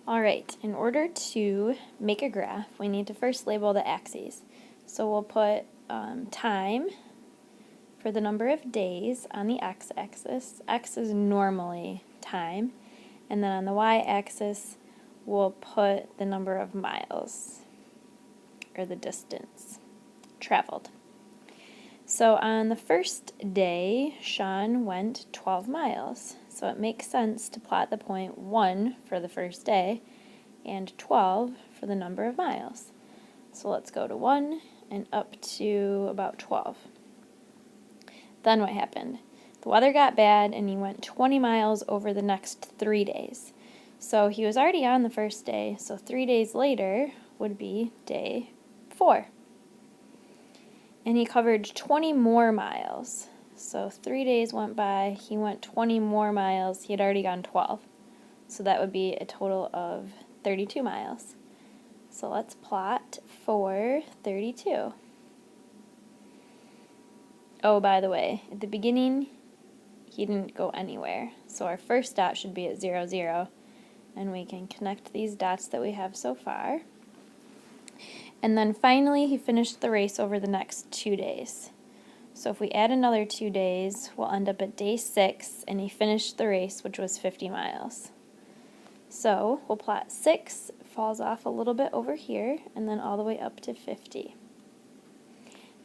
Alright, in order to make a graph, we need to first label the axes. So we'll put time for the number of days on the x-axis. X is normally time. And then on the y-axis, we'll put the number of miles, or the distance traveled. So on the first day, Sean went 12 miles. So it makes sense to plot the point 1 for the first day and 12 for the number of miles. So let's go to 1 and up to about 12. Then what happened? The weather got bad and he went 20 miles over the next 3 days. So he was already on the first day, so 3 days later would be day 4. And he covered 20 more miles. So 3 days went by, he went 20 more miles, he had already gone 12. So that would be a total of 32 miles. So let's plot for 32. Oh, by the way, at the beginning, he didn't go anywhere. So our first dot should be at 0, 0. And we can connect these dots that we have so far. And then finally, he finished the race over the next 2 days. So if we add another 2 days, we'll end up at day 6, and he finished the race, which was 50 miles. So we'll plot 6, falls off a little bit over here, and then all the way up to 50.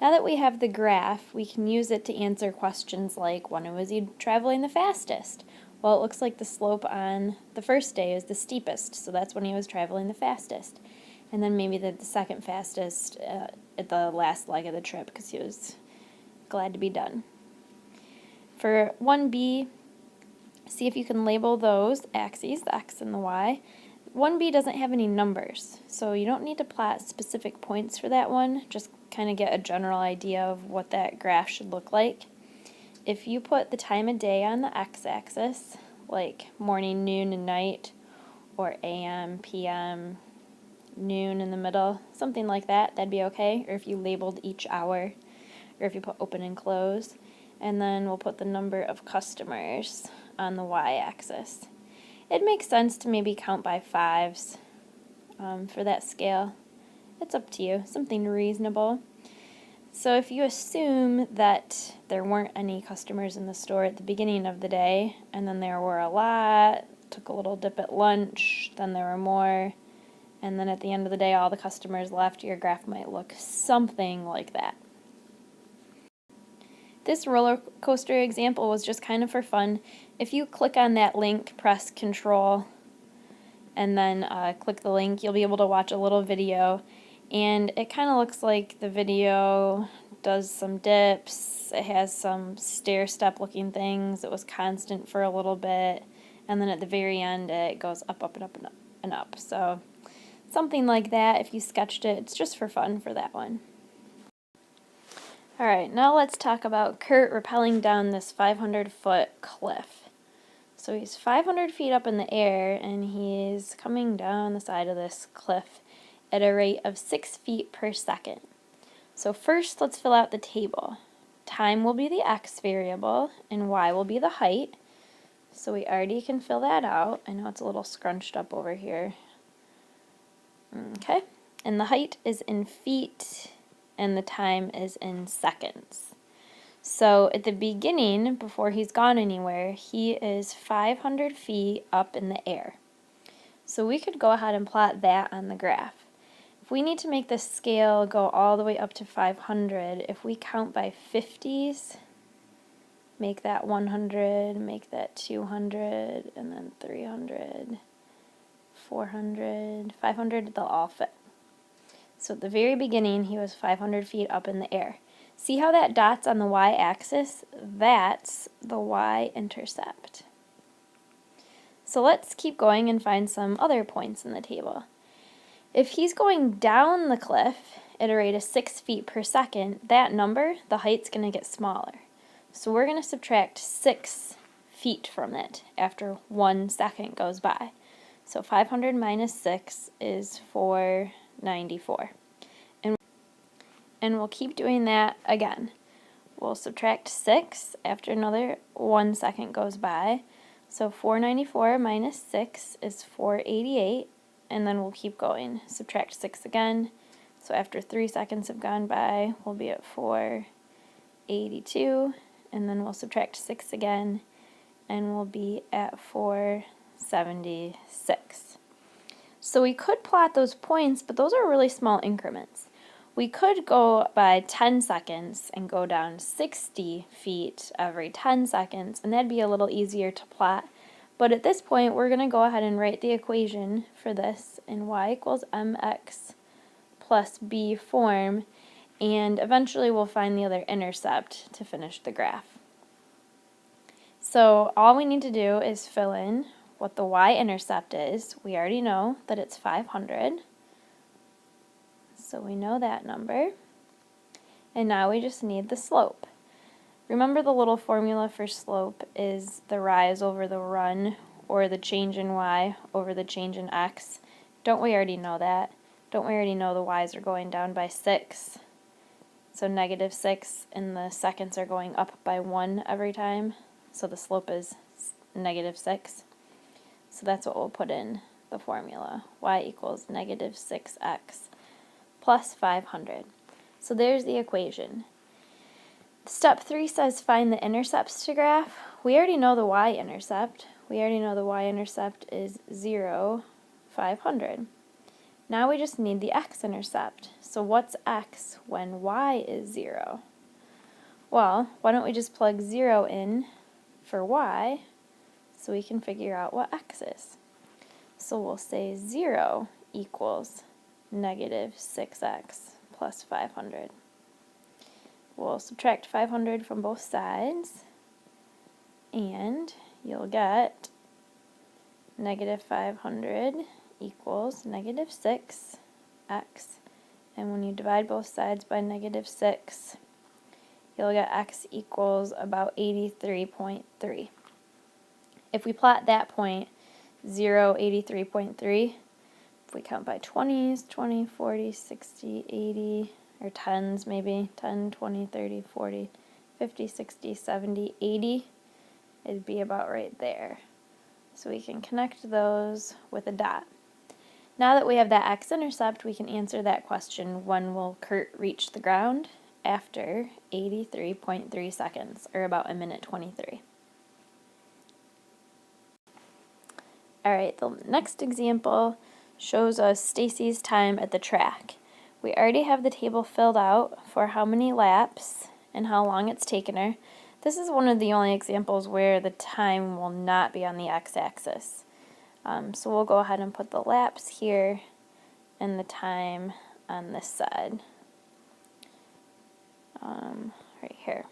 Now that we have the graph, we can use it to answer questions like, when was he traveling the fastest? Well, it looks like the slope on the first day is the steepest, so that's when he was traveling the fastest. And then maybe the second fastest at the last leg of the trip because he was glad to be done. For 1B, see if you can label those axes, the x and the y. 1B doesn't have any numbers, so you don't need to plot specific points for that one, just kind of get a general idea of what that graph should look like. If you put the time of day on the x-axis, like morning, noon, and night, or AM, PM, noon in the middle, something like that, that'd be okay. Or if you labeled each hour, or if you put open and close. And then we'll put the number of customers on the y-axis. It makes sense to maybe count by 5s for that scale. It's up to you, something reasonable. So if you assume that there weren't any customers in the store at the beginning of the day, and then there were a lot, took a little dip at lunch, then there were more, and then at the end of the day all the customers left, your graph might look something like that. This roller coaster example was just kind of for fun. If you click on that link, press Control, and then click the link, you'll be able to watch a little video. And it kind of looks like the video does some dips. It has some stair-step looking things. It was constant for a little bit. And then at the very end, it goes up, up, and up, and up, and up. So something like that, if you sketched it, it's just for fun for that one. Alright, now let's talk about Kurt rappelling down this 500-foot cliff. So he's 500 feet up in the air, and he's coming down the side of this cliff at a rate of 6 feet per second. So first, let's fill out the table. Time will be the x variable, and y will be the height. So we already can fill that out. I know it's a little scrunched up over here. Okay, and the height is in feet, and the time is in seconds. So at the beginning, before he's gone anywhere, he is 500 feet up in the air. So we could go ahead and plot that on the graph. If we need to make this scale go all the way up to 500, if we count by 50s, make that 100, make that 200, and then 300, 400, 500, they'll all fit. So at the very beginning, he was 500 feet up in the air. See how that dot's on the y-axis? That's the y-intercept. So let's keep going and find some other points in the table. If he's going down the cliff at a rate of 6 feet per second, that number, the height's going to get smaller. So we're going to subtract 6 feet from it after 1 second goes by. So 500 minus 6 is 494. And we'll keep doing that again. We'll subtract 6 after another 1 second goes by. So 494 minus 6 is 488, and then we'll keep going. Subtract 6 again. So after 3 seconds have gone by, we'll be at 482, and then we'll subtract 6 again, and we'll be at 476. So we could plot those points, but those are really small increments. We could go by 10 seconds and go down 60 feet every 10 seconds, and that'd be a little easier to plot. But at this point, we're going to go ahead and write the equation for this in y equals mx plus b form, and eventually we'll find the other intercept to finish the graph. So all we need to do is fill in what the y-intercept is. We already know that it's 500. So we know that number. And now we just need the slope. Remember the little formula for slope is the rise over the run, or the change in y over the change in x. Don't we already know that? Don't we already know the y's are going down by 6? So negative 6, and the seconds are going up by 1 every time. So the slope is negative 6. So that's what we'll put in the formula. Y equals negative 6x plus 500. So there's the equation. Step 3 says find the intercepts to graph. We already know the y-intercept. We already know the y-intercept is 0, 500. Now we just need the x-intercept. So what's x when y is 0? Well, why don't we just plug 0 in for y so we can figure out what x is. So we'll say 0 equals negative 6x plus 500. We'll subtract 500 from both sides, and you'll get negative 500 equals negative 6x, and when you divide both sides by negative 6, you'll get x equals about 83.3. If we plot that point, 0, 83.3, if we count by 20s, 20, 40, 60, 80, or 10s maybe, 10, 20, 30, 40, 50, 60, 70, 80, it'd be about right there. So we can connect those with a dot. Now that we have that x-intercept, we can answer that question, when will Kurt reach the ground? After 83.3 seconds, or about 1:23. Alright, the next example shows us Stacy's time at the track. We already have the table filled out for how many laps and how long it's taken her. This is one of the only examples where the time will not be on the x-axis. So we'll go ahead and put the laps here and the time on this side. Right here.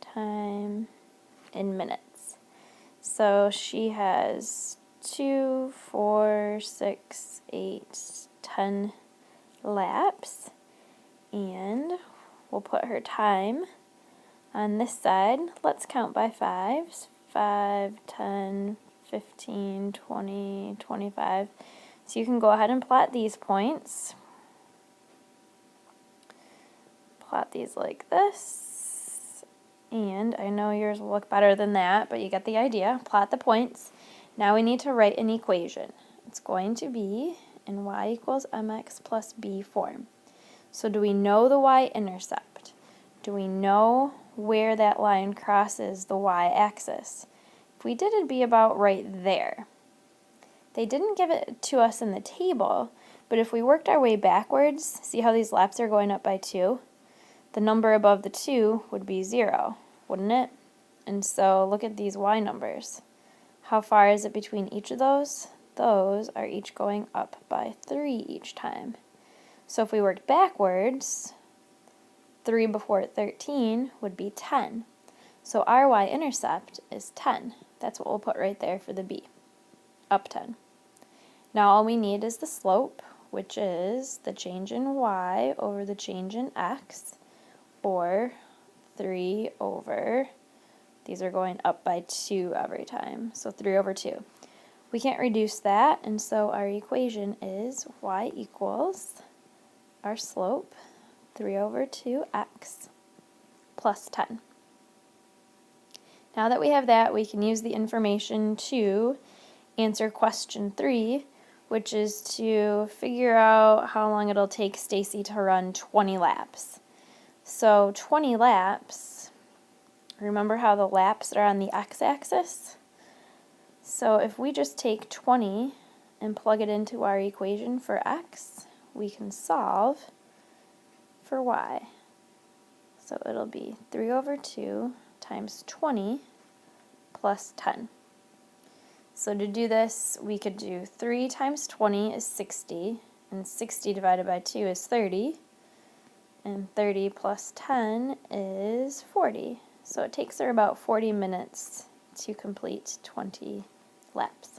Time in minutes. So she has 2, 4, 6, 8, 10 laps, and we'll put her time on this side. Let's count by 5s. 5, 10, 15, 20, 25. So you can go ahead and plot these points. Plot these like this. And I know yours will look better than that, but you get the idea. Plot the points. Now we need to write an equation. It's going to be in y equals mx plus b form. So do we know the y-intercept? Do we know where that line crosses the y-axis? If we did, it'd be about right there. They didn't give it to us in the table, but if we worked our way backwards, see how these laps are going up by 2? The number above the 2 would be 0, wouldn't it? And so look at these y numbers. How far is it between each of those? Those are each going up by 3 each time. So if we worked backwards, 3 before 13 would be 10. So our y-intercept is 10. That's what we'll put right there for the b, up 10. Now all we need is the slope, which is the change in y over the change in x, or 3 over, these are going up by 2 every time, so 3 over 2. We can't reduce that, and so our equation is y equals our slope, 3 over 2x, plus 10. Now that we have that, we can use the information to answer question 3, which is to figure out how long it'll take Stacy to run 20 laps. So 20 laps, remember how the laps are on the x-axis? So if we just take 20 and plug it into our equation for x, we can solve for y. So it'll be 3 over 2 times 20 plus 10. So to do this, we could do 3 times 20 is 60, and 60 divided by 2 is 30, and 30 plus 10 is 40. So it takes her about 40 minutes to complete 20 laps.